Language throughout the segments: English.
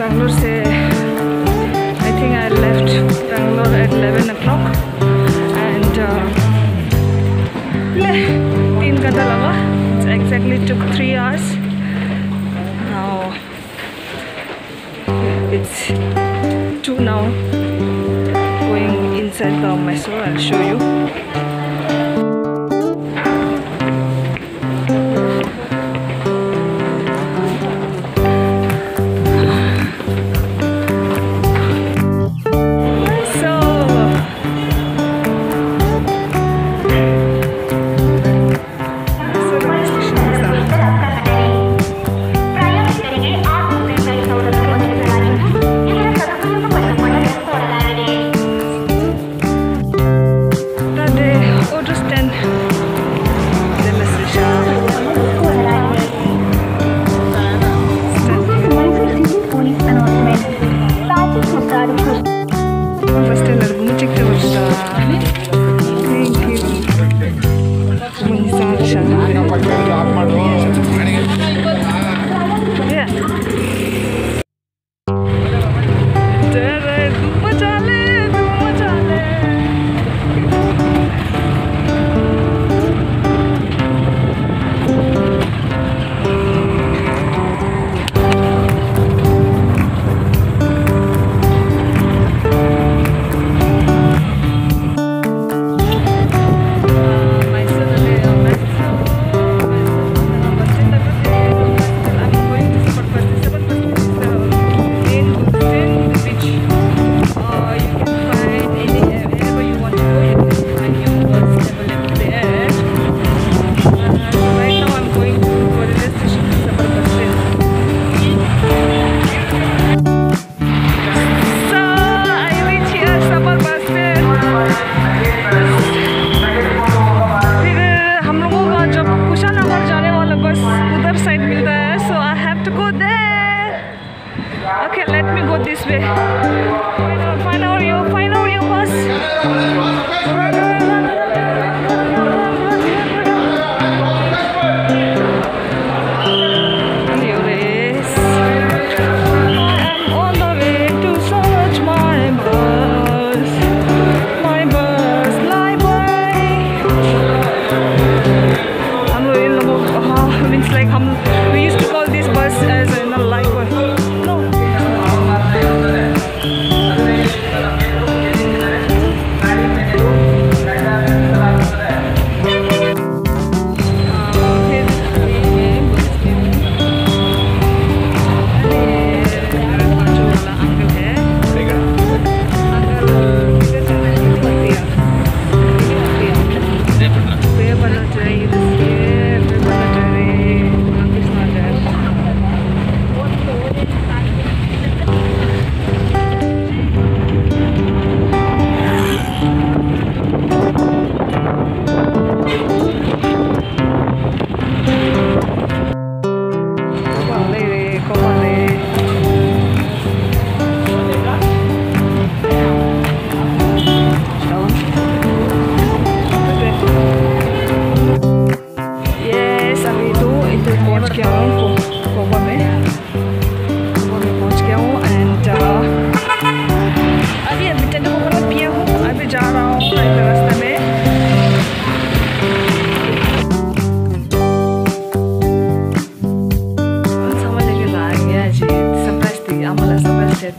Bangalore से I think I left Bangalore at 11 o'clock and 3 घंटा लगा. It exactly took 3 hours. Now it's 2 now. Going inside the Mysore, I'll show you. Okay, let me go this way. Find out your bus. Anyways, I'm on the way to search my bus. My bus library. Means like we used to call this bus as a library.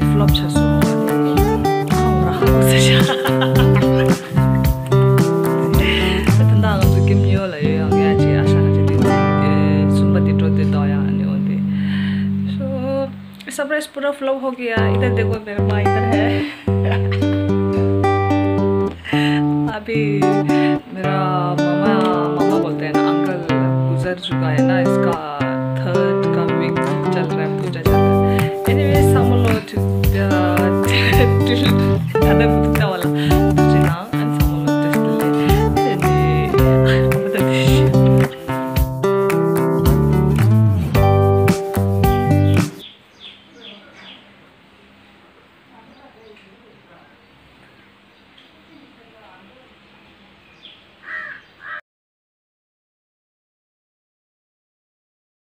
Develop छ सो राखको छ तन्दा गम के मियो ल यो आगे चाहिँ आशा चाहिँ सुनबती टोते दया अनि होते so surprise पूरा फ्लॉप हो गया इधर देखो मेरा भाई इधर है अभी मेरा मामा बोलते हैं ना अंकल गुजर चुका है ना इसका 3rd का वीक चल रहा है पूजा चल रहा है एनीवेज हम लोग खाना पूछने वाला